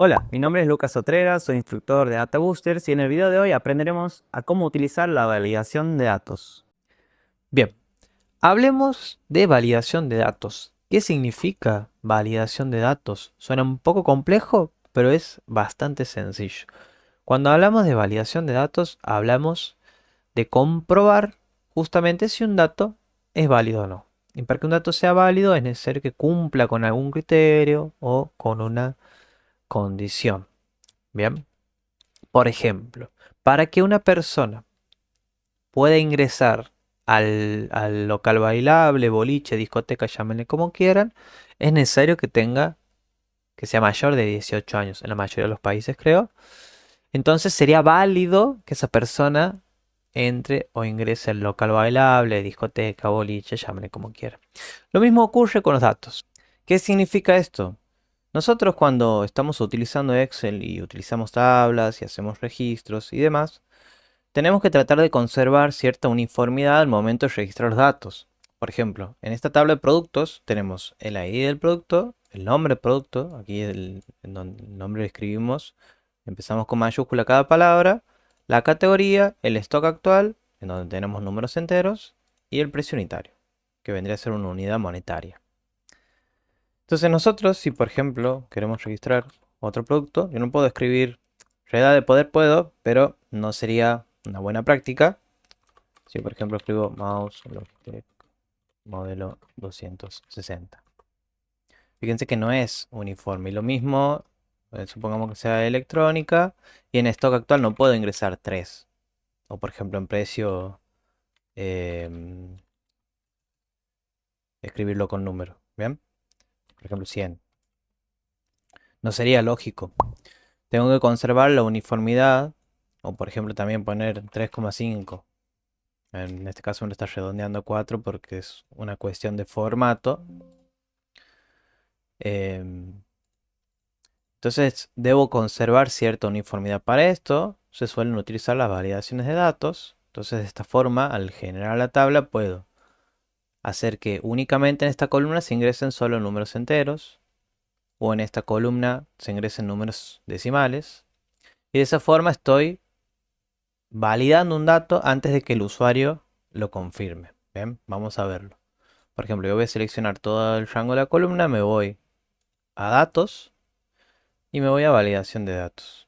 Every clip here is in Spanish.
Hola, mi nombre es Lucas Otrera, soy instructor de Data Boosters y en el video de hoy aprenderemos a cómo utilizar la validación de datos. Bien, hablemos de validación de datos. ¿Qué significa validación de datos? Suena un poco complejo, pero es bastante sencillo. Cuando hablamos de validación de datos, hablamos de comprobar justamente si un dato es válido o no. Y para que un dato sea válido es necesario que cumpla con algún criterio o con una condición. Bien, por ejemplo, para que una persona puede ingresar al local bailable, boliche, discoteca, llámenle como quieran, es necesario que sea mayor de 18 años, en la mayoría de los países creo. Entonces sería válido que esa persona entre o ingrese al local bailable, discoteca, boliche, llámenle como quiera. Lo mismo ocurre con los datos. ¿Qué significa esto? Nosotros cuando estamos utilizando Excel y utilizamos tablas y hacemos registros y demás, tenemos que tratar de conservar cierta uniformidad al momento de registrar los datos. Por ejemplo, en esta tabla de productos tenemos el ID del producto, el nombre del producto, aquí en donde el nombre lo escribimos, empezamos con mayúscula cada palabra, la categoría, el stock actual, en donde tenemos números enteros, y el precio unitario, que vendría a ser una unidad monetaria. Entonces nosotros, si por ejemplo queremos registrar otro producto, yo no puedo escribir redada de poder puedo, pero no sería una buena práctica. Si por ejemplo escribo mouse Logitech modelo 260. Fíjense que no es uniforme. Y lo mismo, supongamos que sea electrónica, y en stock actual no puedo ingresar 3. O por ejemplo en precio, em, escribirlo con número. ¿Bien? Por ejemplo 100. No sería lógico. Tengo que conservar la uniformidad, o por ejemplo también poner 3,5. En este caso me lo está redondeando a 4 porque es una cuestión de formato. Em, entonces debo conservar cierta uniformidad. Para esto se suelen utilizar las validaciones de datos. Entonces de esta forma, al generar la tabla, puedo hacer que únicamente en esta columna se ingresen solo números enteros, o en esta columna se ingresen números decimales. Y de esa forma estoy validando un dato antes de que el usuario lo confirme. Bien, vamos a verlo. Por ejemplo, yo voy a seleccionar todo el rango de la columna, me voy a datos y me voy a validación de datos.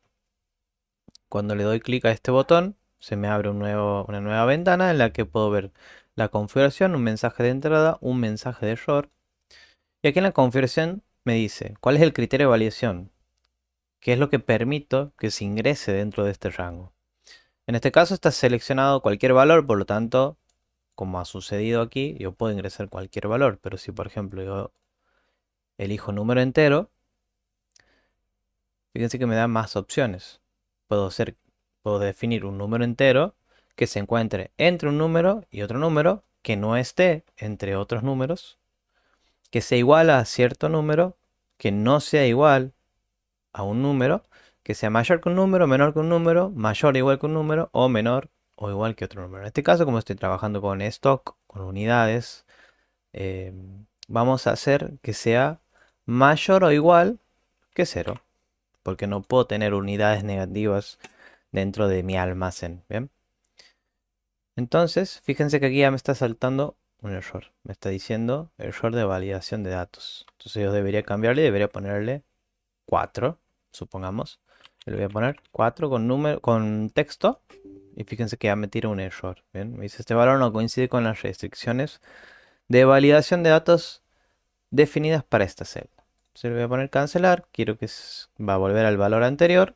Cuando le doy clic a este botón, se me abre una nueva ventana en la que puedo ver la configuración, un mensaje de entrada, un mensaje de error. Y aquí en la configuración me dice cuál es el criterio de validación, qué es lo que permito que se ingrese dentro de este rango. En este caso está seleccionado cualquier valor, por lo tanto, como ha sucedido aquí, yo puedo ingresar cualquier valor. Pero si por ejemplo yo elijo número entero, fíjense que me da más opciones. Puedo hacer, puedo definir un número entero que se encuentre entre un número y otro número, que no esté entre otros números, que sea igual a cierto número, que no sea igual a un número, que sea mayor que un número, menor que un número, mayor o igual que un número, o menor o igual que otro número. En este caso, como estoy trabajando con stock, con unidades, eh, vamos a hacer que sea mayor o igual que cero, porque no puedo tener unidades negativas dentro de mi almacén. ¿Bien? Entonces, fíjense que aquí ya me está saltando un error. Me está diciendo error de validación de datos. Entonces yo debería cambiarle y debería ponerle 4, supongamos. Le voy a poner 4 con número, con texto. Y fíjense que ya me tira un error. Bien, me dice este valor no coincide con las restricciones de validación de datos definidas para esta celda. Se le voy a poner cancelar. Quiero que va a volver al valor anterior.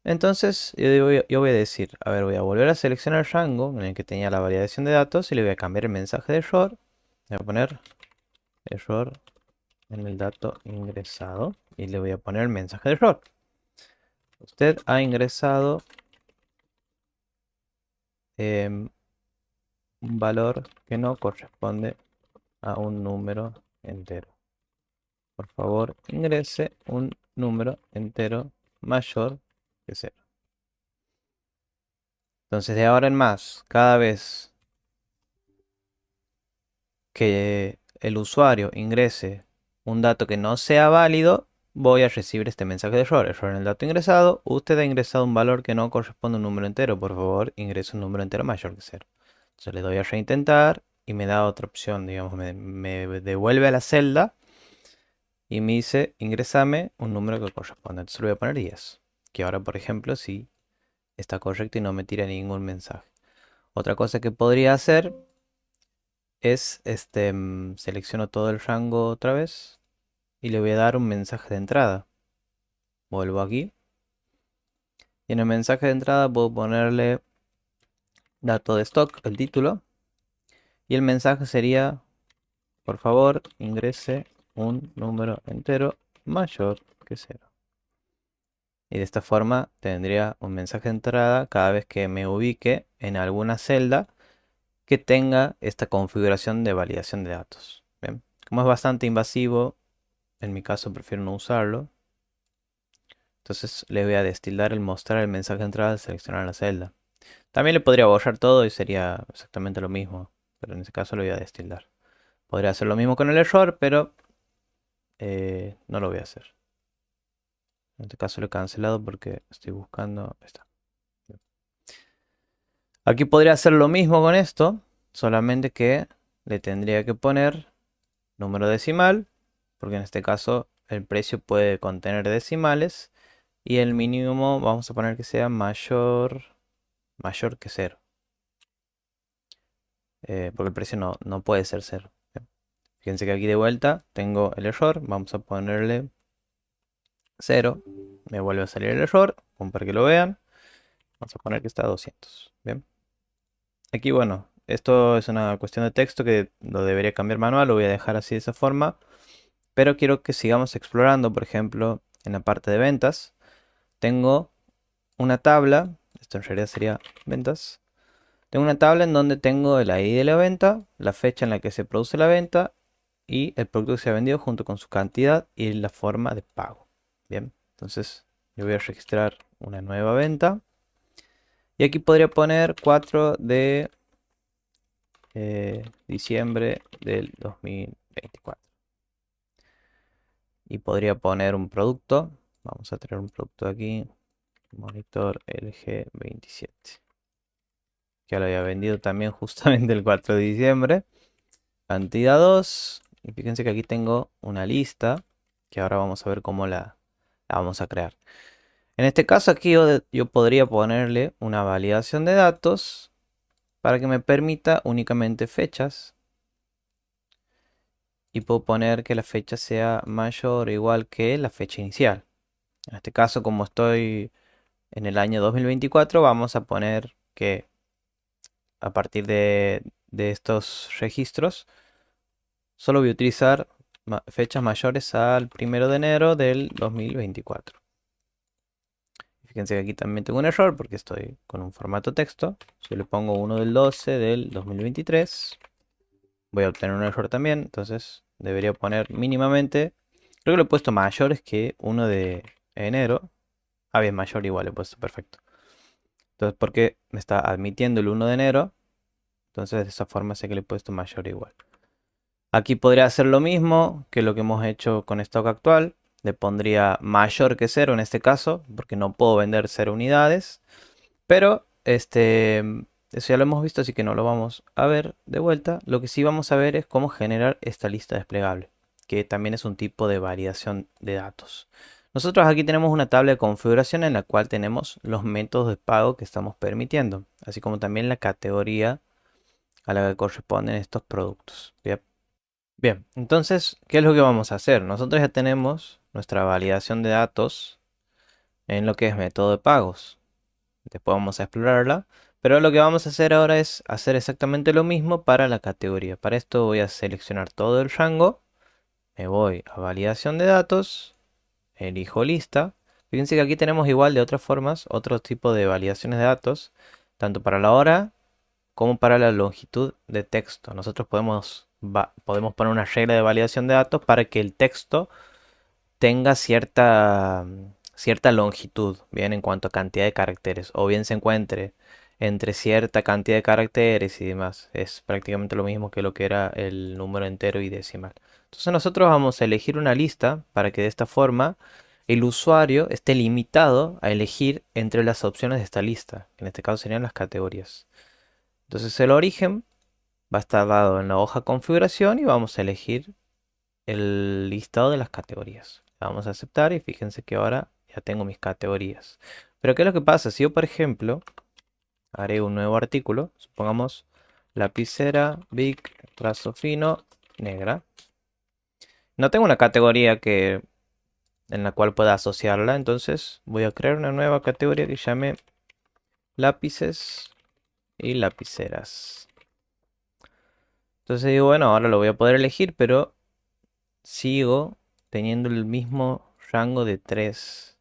Entonces yo voy a decir, a ver, voy a volver a seleccionar el rango en el que tenía la validación de datos y le voy a cambiar el mensaje de error. Le voy a poner error en el dato ingresado y le voy a poner el mensaje de error. Usted ha ingresado un valor que no corresponde a un número entero. Por favor, ingrese un número entero mayor que cero. Entonces de ahora en más, cada vez que el usuario ingrese un dato que no sea válido, voy a recibir este mensaje de error. Error en el dato ingresado. Usted ha ingresado un valor que no corresponde a un número entero. Por favor, ingrese un número entero mayor que cero. Entonces le doy a reintentar y me da otra opción. Digamos, me devuelve a la celda y me dice ingresame un número que corresponde. Entonces le voy a poner 10. Que ahora, por ejemplo, sí está correcto y no me tira ningún mensaje. Otra cosa que podría hacer es, selecciono todo el rango otra vez y le voy a dar un mensaje de entrada. Vuelvo aquí y en el mensaje de entrada puedo ponerle dato de stock, el título, y el mensaje sería, por favor, ingrese un número entero mayor que cero. Y de esta forma tendría un mensaje de entrada cada vez que me ubique en alguna celda que tenga esta configuración de validación de datos. Bien. Como es bastante invasivo, en mi caso prefiero no usarlo. Entonces le voy a destildar el mostrar el mensaje de entrada al seleccionar la celda. También le podría borrar todo y sería exactamente lo mismo, pero en ese caso lo voy a destildar. Podría hacer lo mismo con el error, pero no lo voy a hacer. En este caso lo he cancelado porque estoy buscando. Está. Aquí podría hacer lo mismo con esto, solamente que le tendría que poner número decimal, porque en este caso el precio puede contener decimales y el mínimo vamos a poner que sea mayor que cero. Porque el precio no puede ser cero. Fíjense que aquí de vuelta tengo el error. Vamos a ponerle 0. Me vuelve a salir el error. Para que lo vean. Vamos a poner que está a 200. Bien. Aquí, bueno, esto es una cuestión de texto que lo debería cambiar manual. Lo voy a dejar así de esa forma. Pero quiero que sigamos explorando. Por ejemplo, en la parte de ventas. Tengo una tabla. Esto en realidad sería ventas. Tengo una tabla en donde tengo el ID de la venta, la fecha en la que se produce la venta y el producto que se ha vendido junto con su cantidad y la forma de pago. Bien, entonces yo voy a registrar una nueva venta y aquí podría poner 4 de diciembre del 2024 y podría poner un producto. Vamos a tener un producto aquí, monitor LG 27, que lo había vendido también justamente el 4 de diciembre. Cantidad 2. Y fíjense que aquí tengo una lista que ahora vamos a ver cómo la vamos a crear. En este caso aquí yo podría ponerle una validación de datos para que me permita únicamente fechas. Y puedo poner que la fecha sea mayor o igual que la fecha inicial. En este caso, como estoy en el año 2024, vamos a poner que a partir de estos registros solo voy a utilizar fechas mayores al 1 de enero del 2024. Fíjense que aquí también tengo un error porque estoy con un formato texto. Si le pongo 1 del 12 del 2023, voy a obtener un error también. Entonces debería poner mínimamente. Creo que lo he puesto mayores que 1 de enero. Ah, bien, mayor igual, he puesto perfecto. Entonces, porque me está admitiendo el 1 de enero. Entonces, de esa forma sé que le he puesto mayor igual. Aquí podría hacer lo mismo que lo que hemos hecho con stock actual. Le pondría mayor que 0 en este caso, porque no puedo vender 0 unidades. Pero eso ya lo hemos visto, así que no lo vamos a ver de vuelta. Lo que sí vamos a ver es cómo generar esta lista desplegable, que también es un tipo de validación de datos. Nosotros aquí tenemos una tabla de configuración en la cual tenemos los métodos de pago que estamos permitiendo, así como también la categoría a la que corresponden estos productos. Bien. Bien, entonces, ¿qué es lo que vamos a hacer? Nosotros ya tenemos nuestra validación de datos en lo que es método de pagos. Después vamos a explorarla. Pero lo que vamos a hacer ahora es hacer exactamente lo mismo para la categoría. Para esto voy a seleccionar todo el rango. Me voy a validación de datos. Elijo lista. Fíjense que aquí tenemos igual de otras formas, otro tipo de validaciones de datos. Tanto para la hora como para la longitud de texto. Nosotros podemos poner una regla de validación de datos para que el texto tenga cierta longitud, bien, en cuanto a cantidad de caracteres, o bien se encuentre entre cierta cantidad de caracteres y demás. Es prácticamente lo mismo que lo que era el número entero y decimal. Entonces nosotros vamos a elegir una lista para que de esta forma el usuario esté limitado a elegir entre las opciones de esta lista, que en este caso serían las categorías. Entonces el origen va a estar dado en la hoja configuración y vamos a elegir el listado de las categorías. Vamos a aceptar y fíjense que ahora ya tengo mis categorías. Pero ¿qué es lo que pasa? Si yo, por ejemplo, agrego un nuevo artículo, supongamos lapicera Big trazo fino negra. No tengo una categoría en la cual pueda asociarla, entonces voy a crear una nueva categoría que llame lápices y lapiceras. Entonces digo, bueno, ahora lo voy a poder elegir, pero sigo teniendo el mismo rango de 3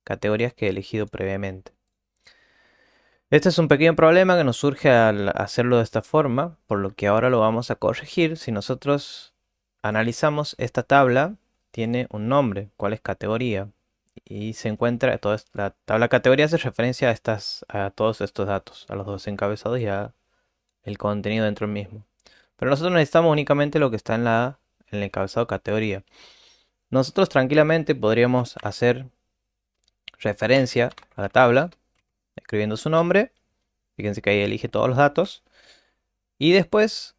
categorías que he elegido previamente. Este es un pequeño problema que nos surge al hacerlo de esta forma, por lo que ahora lo vamos a corregir. Si nosotros analizamos esta tabla, tiene un nombre, cuál es categoría, y se encuentra, la tabla categoría hace referencia a todos estos datos, a los dos encabezados y a el contenido dentro del mismo. Pero nosotros necesitamos únicamente lo que está en el encabezado categoría. Nosotros tranquilamente podríamos hacer referencia a la tabla, escribiendo su nombre. Fíjense que ahí elige todos los datos. Y después,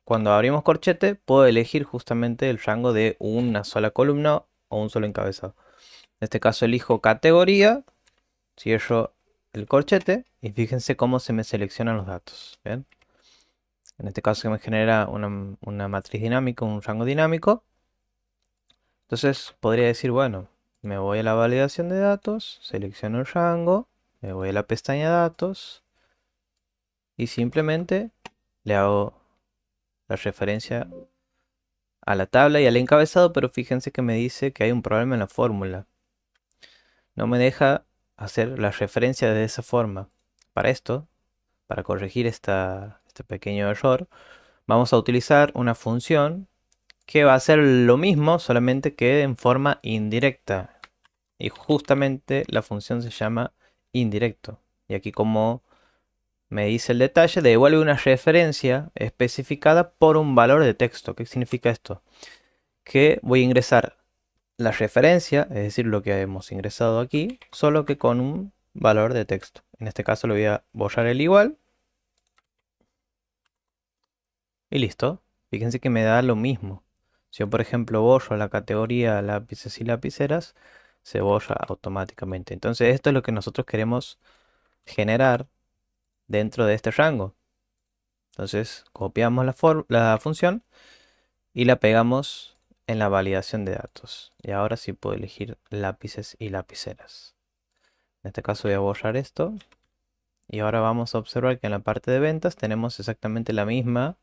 cuando abrimos corchete, puedo elegir justamente el rango de una sola columna o un solo encabezado. En este caso elijo categoría, cierro el corchete y fíjense cómo se me seleccionan los datos. ¿Ven? En este caso me genera una matriz dinámica, un rango dinámico. Entonces podría decir, bueno, me voy a la validación de datos, selecciono el rango, me voy a la pestaña datos y simplemente le hago la referencia a la tabla y al encabezado, pero fíjense que me dice que hay un problema en la fórmula. No me deja hacer la referencia de esa forma. Para esto, para corregir este pequeño error, vamos a utilizar una función que va a hacer lo mismo, solamente que en forma indirecta. Y justamente la función se llama indirecto. Y aquí, como me dice el detalle, devuelve una referencia especificada por un valor de texto. ¿Qué significa esto? Que voy a ingresar la referencia, es decir, lo que hemos ingresado aquí, solo que con un valor de texto. En este caso le voy a borrar el igual. Y listo. Fíjense que me da lo mismo. Si yo, por ejemplo, borro la categoría lápices y lapiceras, se borra automáticamente. Entonces esto es lo que nosotros queremos generar dentro de este rango. Entonces copiamos la función y la pegamos en la validación de datos. Y ahora sí puedo elegir lápices y lapiceras. En este caso voy a borrar esto. Y ahora vamos a observar que en la parte de ventas tenemos exactamente la misma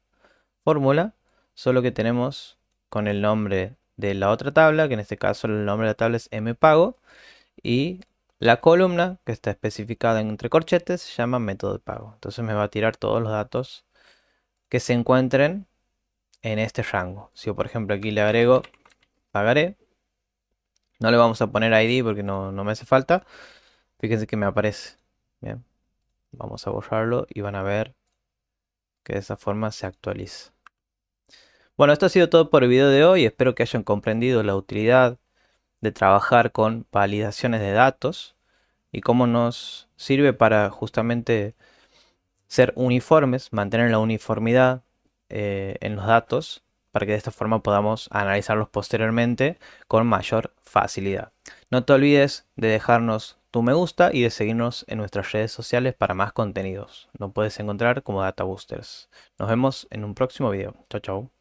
fórmula, solo que tenemos con el nombre de la otra tabla, que en este caso el nombre de la tabla es mPago, y la columna que está especificada entre corchetes se llama método de pago. Entonces me va a tirar todos los datos que se encuentren en este rango. Si yo, por ejemplo, aquí le agrego pagaré, no le vamos a poner ID porque no me hace falta. Fíjense que me aparece. Bien, vamos a borrarlo y van a ver que de esa forma se actualiza. Bueno, esto ha sido todo por el video de hoy. Espero que hayan comprendido la utilidad de trabajar con validaciones de datos y cómo nos sirve para justamente ser uniformes, mantener la uniformidad en los datos para que de esta forma podamos analizarlos posteriormente con mayor facilidad. No te olvides de dejarnos tu me gusta y de seguirnos en nuestras redes sociales para más contenidos. Nos puedes encontrar como Data Boosters. Nos vemos en un próximo video. Chao, chao.